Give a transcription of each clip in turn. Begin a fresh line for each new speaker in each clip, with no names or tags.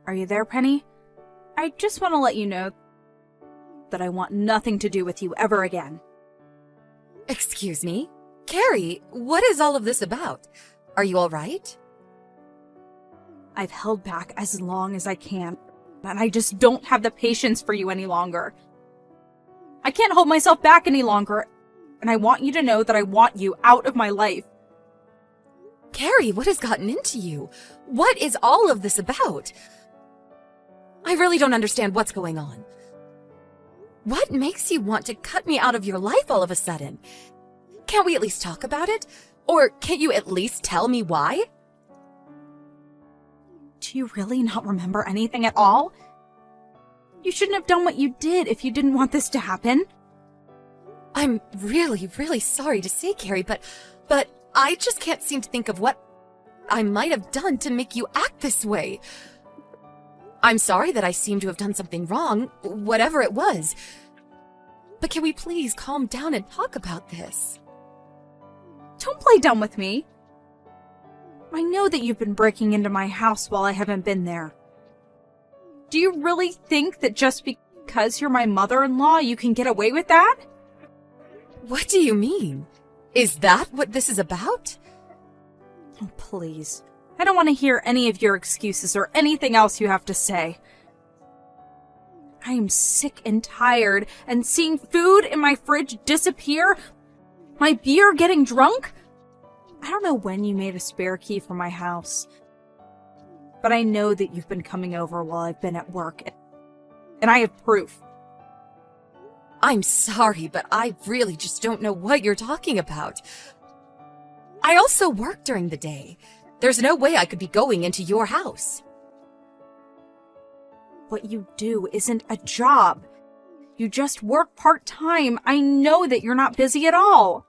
Are you there, Penny? I just want to let you know that I want nothing to do with you ever again.
Excuse me? Carrie, what is all of this about? Are you all right?
I've held back as long as I can, and I just don't have the patience for you any longer. I can't hold myself back any longer, and I want you to know that I want you out of my life.
Carrie, what has gotten into you? What is all of this about? I really don't understand what's going on. What makes you want to cut me out of your life all of a sudden? Can't we at least talk about it? Or can't you at least tell me why?
Do you really not remember anything at all? You shouldn't have done what you did if you didn't want this to happen.
I'm really, really sorry to say, Carrie, but I just can't seem to think of what I might have done to make you act this way. I'm sorry that I seem to have done something wrong, whatever it was. But can we please calm down and talk about this?
Don't play dumb with me. I know that you've been breaking into my house while I haven't been there. Do you really think that just because you're my mother-in-law, you can get away with that?
What do you mean? Is that what this is about?
Oh, please. I don't want to hear any of your excuses or anything else you have to say. I am sick and tired, and seeing food in my fridge disappear, my beer getting drunk. I don't know when you made a spare key for my house, but I know that you've been coming over while I've been at work, and I have proof.
I'm sorry, but I really just don't know what you're talking about. I also work during the day. There's no way I could be going into your house.
What you do isn't a job. You just work part-time. I know that you're not busy at all.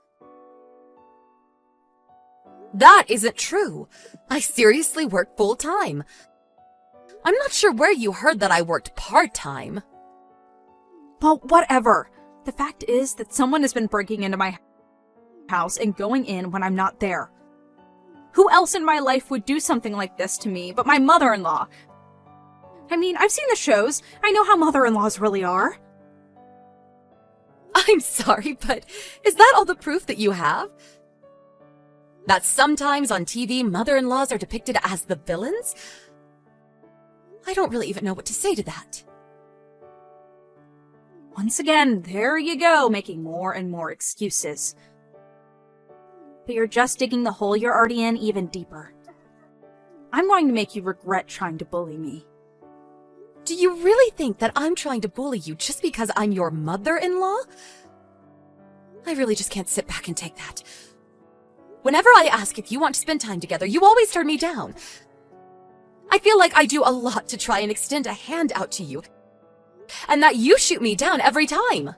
That isn't true. I seriously work full-time. I'm not sure where you heard that I worked part-time.
Well, whatever. The fact is that someone has been breaking into my house and going in when I'm not there. Who else in my life would do something like this to me but my mother-in-law? I mean, I've seen the shows. I know how mother-in-laws really are.
I'm sorry, but is that all the proof that you have? That sometimes on TV, mother-in-laws are depicted as the villains? I don't really even know what to say to that.
Once again, there you go, making more and more excuses. But you're just digging the hole you're already in even deeper. I'm going to make you regret trying to bully me.
Do you really think that I'm trying to bully you just because I'm your mother-in-law? I really just can't sit back and take that. Whenever I ask if you want to spend time together, you always turn me down. I feel like I do a lot to try and extend a hand out to you, and that you shoot me down every time.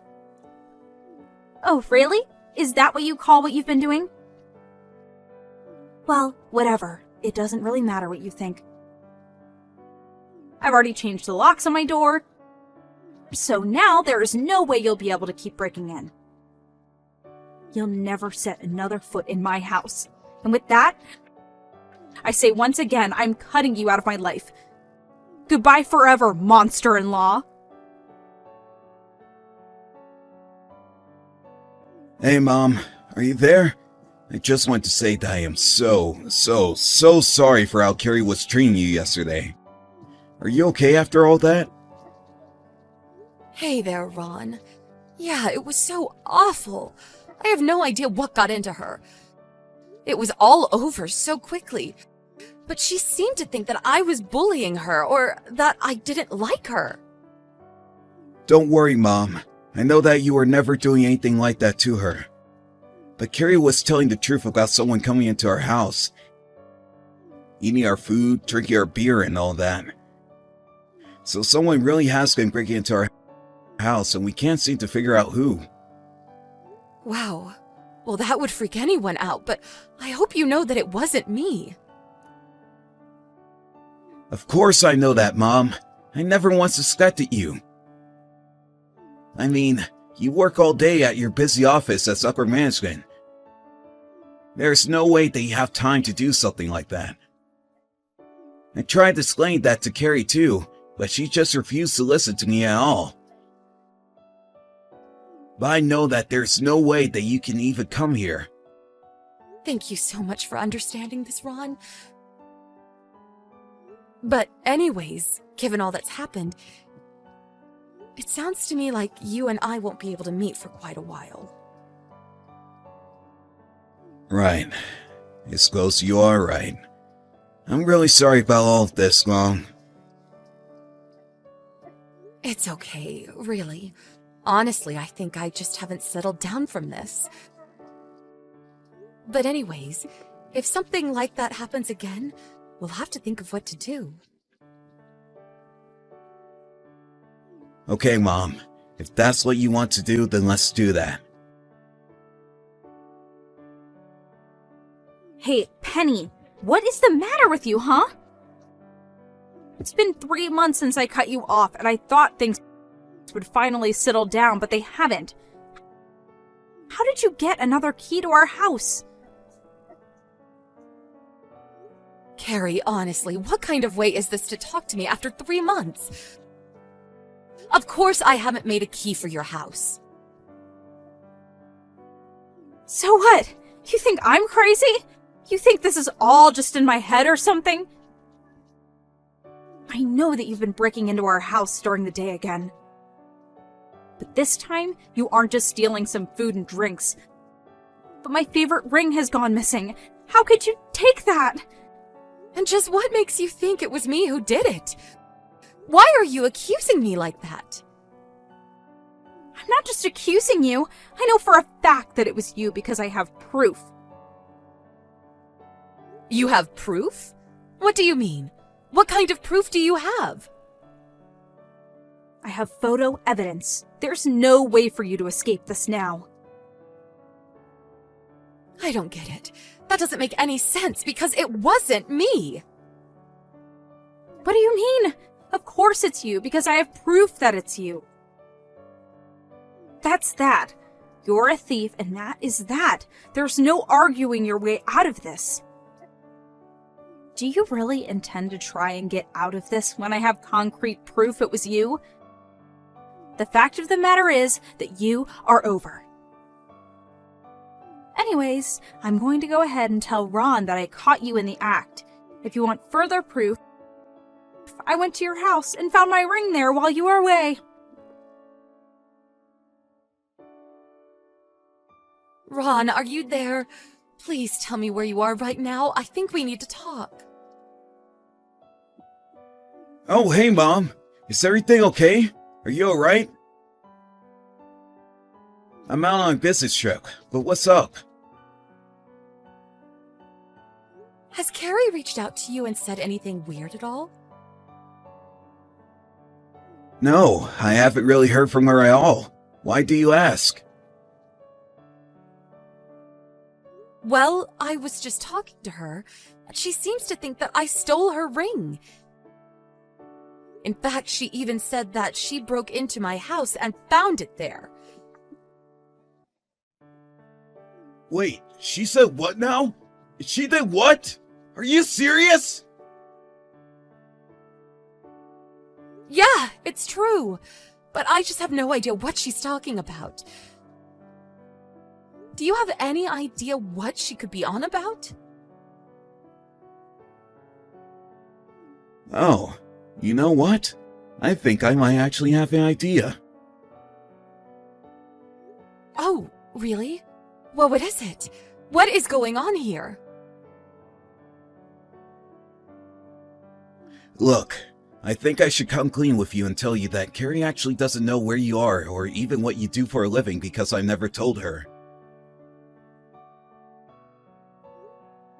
Oh, really? Is that what you call what you've been doing? Well, whatever. It doesn't really matter what you think. I've already changed the locks on my door, so now there is no way you'll be able to keep breaking in. You'll never set another foot in my house. And with that, I say once again, I'm cutting you out of my life. Goodbye forever, monster-in-law.
Hey, Mom. Are you there? I just want to say that I am so sorry for how Carrie was treating you yesterday. Are you okay after all that?
Hey there, Ron. Yeah, it was so awful. I have no idea what got into her. It was all over so quickly. But she seemed to think that I was bullying her or that I didn't like her.
Don't worry, Mom. I know that you were never doing anything like that to her. But Carrie was telling the truth about someone coming into our house, eating our food, drinking our beer, and all that. So someone really has been breaking into our house, and we can't seem to figure out who.
Wow. Well, that would freak anyone out, but I hope you know that it wasn't me.
Of course I know that, Mom. I never once suspected you. I mean, you work all day at your busy office as upper management. There's no way that you have time to do something like that. I tried to explain that to Carrie too, but she just refused to listen to me at all. But I know that there's no way that you can even come here.
Thank you so much for understanding this, Ron. But anyways, given all that's happened, it sounds to me like you and I won't be able to meet for quite a while.
Right. I suppose you are right. I'm really sorry about all of this, Mom.
It's okay, really. Honestly, I think I just haven't settled down from this. But anyways, if something like that happens again, we'll have to think of what to do.
Okay, Mom. If that's what you want to do, then let's do that.
Hey, Penny, what is the matter with you, huh? It's been 3 months since I cut you off, and I thought things would finally settle down, but they haven't. How did you get another key to our house?
Carrie, honestly, what kind of way is this to talk to me after 3 months? Of course I haven't made a key for your house.
So what? You think I'm crazy? You think this is all just in my head or something? I know that you've been breaking into our house during the day again. But this time, you aren't just stealing some food and drinks. But my favorite ring has gone missing. How could you take that?
And just what makes you think it was me who did it? Why are you accusing me like that?
I'm not just accusing you. I know for a fact that it was you because I have proof.
You have proof? What do you mean? What kind of proof do you have?
I have photo evidence. There's no way for you to escape this now.
I don't get it. That doesn't make any sense because it wasn't me.
What do you mean? Of course it's you because I have proof that it's you. That's that. You're a thief and that is that. There's no arguing your way out of this. Do you really intend to try and get out of this when I have concrete proof it was you? The fact of the matter is that you are over. Anyways, I'm going to go ahead and tell Ron that I caught you in the act. If you want further proof, I went to your house and found my ring there while you were away.
Ron, are you there? Please tell me where you are right now. I think we need to talk.
Oh, hey, Mom. Is everything okay? Are you alright? I'm out on a business trip, but what's up?
Has Carrie reached out to you and said anything weird at all?
No, I haven't really heard from her at all. Why do you ask?
Well, I was just talking to her, and she seems to think that I stole her ring. In fact, she even said that she broke into my house and found it there.
Wait, she said what now? She did what? Are you serious?
Yeah, it's true. But I just have no idea what she's talking about. Do you have any idea what she could be on about?
Oh, you know what? I think I might actually have an idea.
Oh, really? Well, what is it? What is going on here?
Look, I think I should come clean with you and tell you that Carrie actually doesn't know where you are or even what you do for a living because I never told her.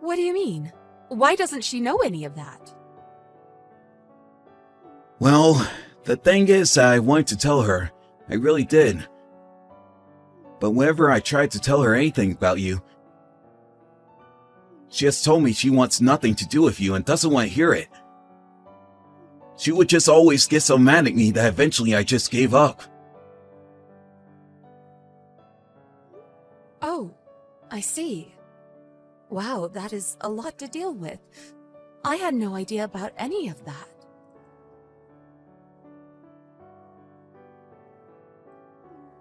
What do you mean? Why doesn't she know any of that?
Well, the thing is that I wanted to tell her. I really did. But whenever I tried to tell her anything about you, she has told me she wants nothing to do with you and doesn't want to hear it. She would just always get so mad at me that eventually I just gave up.
Oh, I see. Wow, that is a lot to deal with. I had no idea about any of that.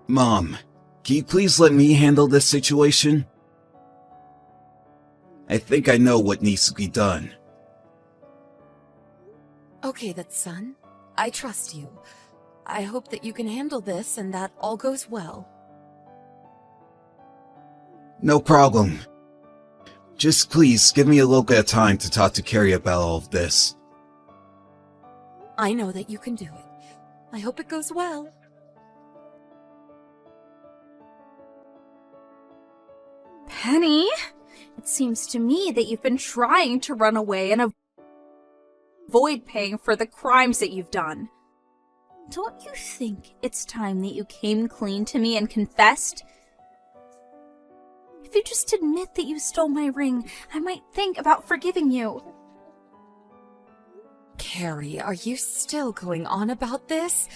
Mom, can you please let me handle this situation? I think I know what needs to be done.
Okay, then, son. I trust you. I hope that you can handle this and that all goes well.
No problem. Just please give me a little bit of time to talk to Carrie about all of this.
I know that you can do it. I hope it goes well.
Penny, it seems to me that you've been trying to run away and avoid paying for the crimes that you've done. Don't you think it's time that you came clean to me and confessed? If you just admit that you stole my ring, I might think about forgiving you.
Carrie, are you still going on about this?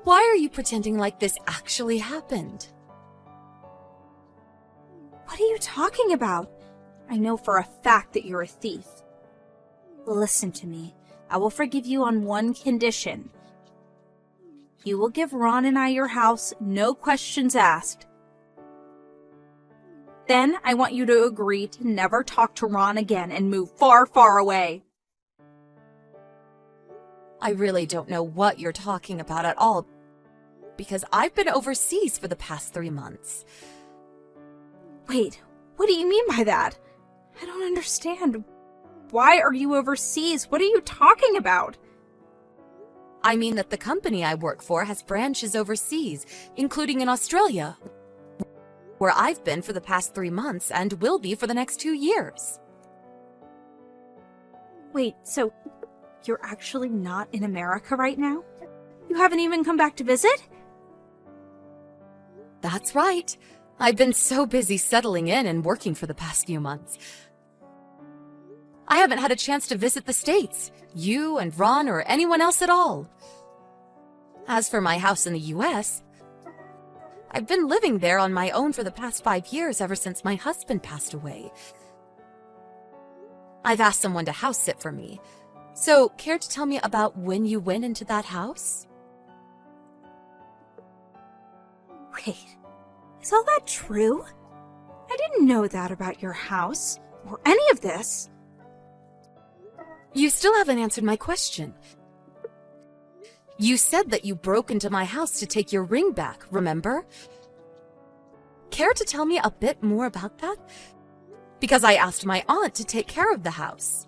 Why are you pretending like this actually happened?
What are you talking about? I know for a fact that you're a thief. Listen to me. I will forgive you on one condition. You will give Ron and I your house, no questions asked. Then I want you to agree to never talk to Ron again and move far, far away.
I really don't know what you're talking about at all, because I've been overseas for the past 3 months.
Wait, what do you mean by that? I don't understand. Why are you overseas? What are you talking about?
I mean that the company I work for has branches overseas, including in Australia, where I've been for the past 3 months and will be for the next 2 years.
Wait, so you're actually not in America right now? You haven't even come back to visit?
That's right. I've been so busy settling in and working for the past few months. I haven't had a chance to visit the States, you and Ron or anyone else at all. As for my house in the US, I've been living there on my own for the past 5 years ever since my husband passed away. I've asked someone to house sit for me. So, care to tell me about when you went into that house?
Wait, is all that true? I didn't know that about your house, or any of this.
You still haven't answered my question. You said that you broke into my house to take your ring back, remember? Care to tell me a bit more about that? Because I asked my aunt to take care of the house.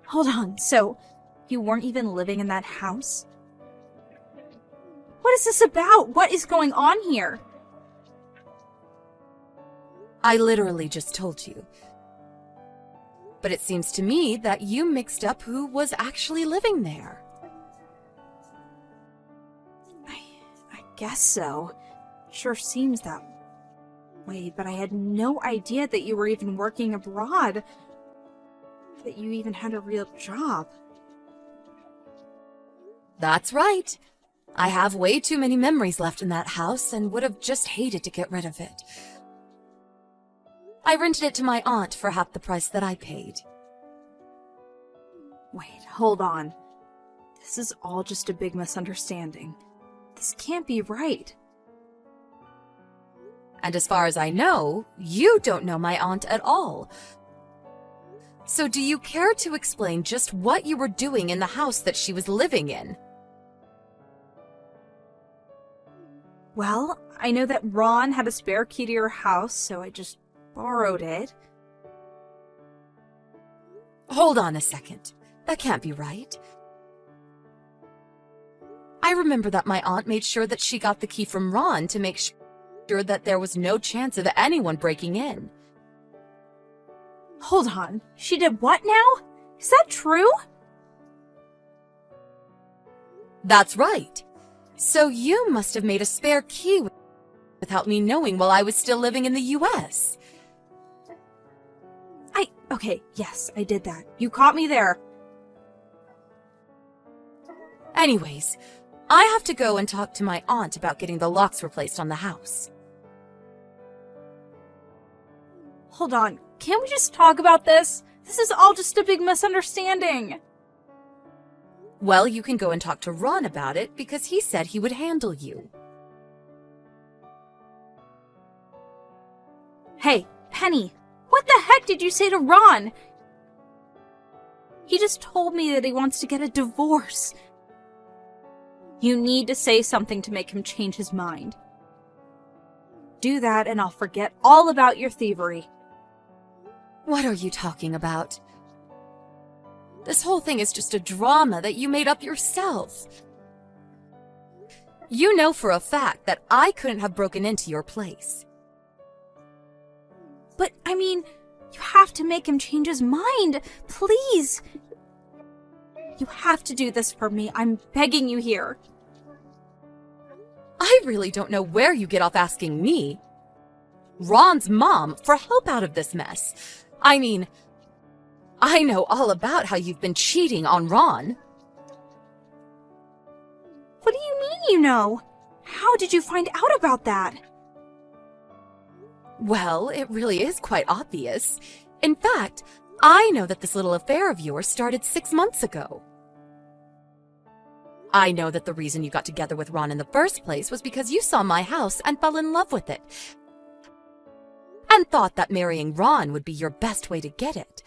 Hold on, so you weren't even living in that house? What is this about? What is going on here?
I literally just told you. But it seems to me that you mixed up who was actually living there.
I guess so. Sure seems that way, but I had no idea that you were even working abroad. That you even had a real job.
That's right. I have way too many memories left in that house and would have just hated to get rid of it. I rented it to my aunt for half the price that I paid.
Wait, hold on. This is all just a big misunderstanding. This can't be right.
And as far as I know, you don't know my aunt at all. So do you care to explain just what you were doing in the house that she was living in?
Well, I know that Ron had a spare key to your house, so I just borrowed it.
Hold on a second. That can't be right. I remember that my aunt made sure that she got the key from Ron to make sure that there was no chance of anyone breaking in.
Hold on. She did what now? Is that true?
That's right. So you must have made a spare key without me knowing while I was still living in the US.
Okay, yes, I did that. You caught me there.
Anyways, I have to go and talk to my aunt about getting the locks replaced on the house.
Hold on. can't we just talk about this? This is all just a big misunderstanding.
Well, you can go and talk to Ron about it because he said he would handle you.
Hey, Penny, what the heck did you say to Ron? He just told me that he wants to get a divorce. You need to say something to make him change his mind. Do that and I'll forget all about your thievery.
What are you talking about? This whole thing is just a drama that you made up yourself. You know for a fact that I couldn't have broken into your place.
But, I mean, you have to make him change his mind. Please. You have to do this for me. I'm begging you here.
I really don't know where you get off asking me, Ron's mom, for help out of this mess. I mean, I know all about how you've been cheating on Ron.
What do you mean you know? How did you find out about that?
Well, it really is quite obvious. In fact, I know that this little affair of yours started 6 months ago. I know that the reason you got together with Ron in the first place was because you saw my house and fell in love with it. And thought that marrying Ron would be your best way to get it.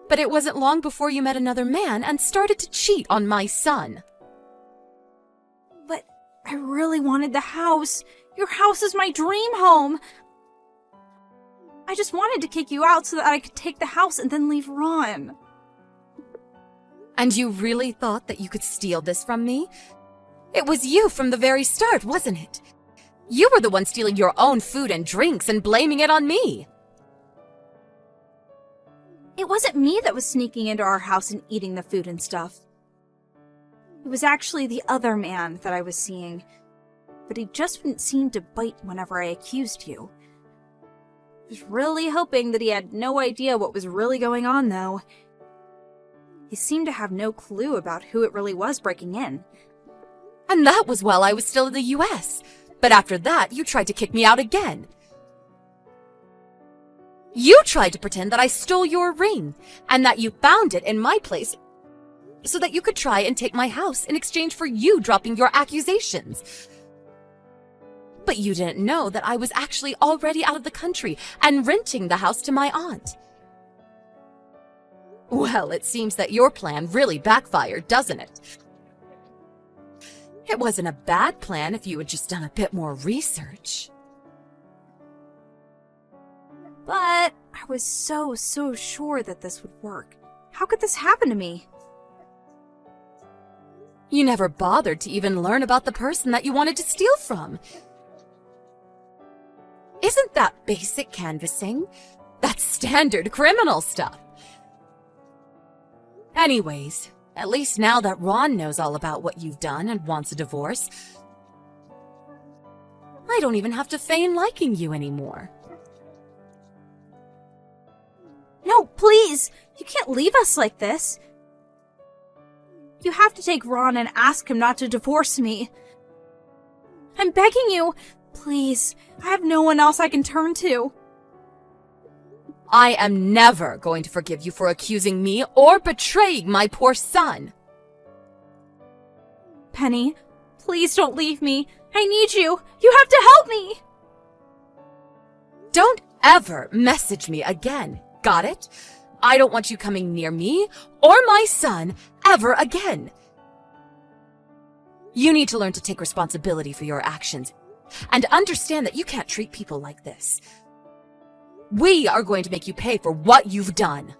But it wasn't long before you met another man and started to cheat on my son.
But I really wanted the house. Your house is my dream home. I just wanted to kick you out so that I could take the house and then leave Ron.
And you really thought that you could steal this from me? It was you from the very start, wasn't it? You were the one stealing your own food and drinks and blaming it on me.
It wasn't me that was sneaking into our house and eating the food and stuff. It was actually the other man that I was seeing, but he just wouldn't seem to bite whenever I accused you. I was really hoping that he had no idea what was really going on, though. He seemed to have no clue about who it really was breaking in.
And that was while I was still in the US. But after that, you tried to kick me out again. You tried to pretend that I stole your ring, and that you found it in my place so that you could try and take my house in exchange for you dropping your accusations. But you didn't know that I was actually already out of the country and renting the house to my aunt. Well, it seems that your plan really backfired, doesn't it? It wasn't a bad plan if you had just done a bit more research.
But I was so sure that this would work. How could this happen to me?
You never bothered to even learn about the person that you wanted to steal from. Isn't that basic canvassing? That's standard criminal stuff. Anyways, at least now that Ron knows all about what you've done and wants a divorce, I don't even have to feign liking you anymore.
No, please! You can't leave us like this. You have to take Ron and ask him not to divorce me. I'm begging you, please. I have no one else I can turn to.
I am never going to forgive you for accusing me or betraying my poor son.
Penny, please don't leave me. I need you. You have to help me.
Don't ever message me again, got it? I don't want you coming near me or my son ever again. You need to learn to take responsibility for your actions and understand that you can't treat people like this. We are going to make you pay for what you've done.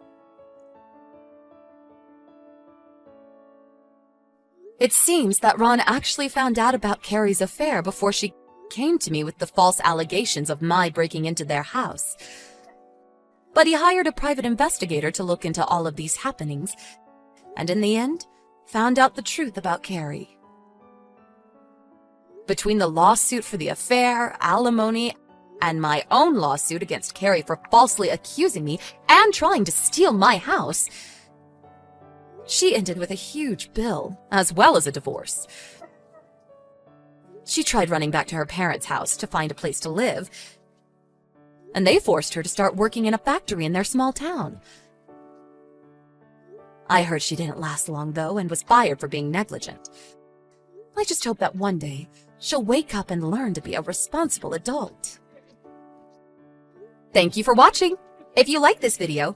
It seems that Ron actually found out about Carrie's affair before she came to me with the false allegations of my breaking into their house. But he hired a private investigator to look into all of these happenings, and in the end, found out the truth about Carrie. Between the lawsuit for the affair, alimony, and my own lawsuit against Carrie for falsely accusing me and trying to steal my house, she ended with a huge bill, as well as a divorce. She tried running back to her parents' house to find a place to live, and they forced her to start working in a factory in their small town. I heard she didn't last long, though, and was fired for being negligent. I just hope that one day she'll wake up and learn to be a responsible adult. Thank you for watching. If you like this video,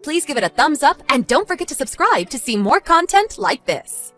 please give it a thumbs up and don't forget to subscribe to see more content like this.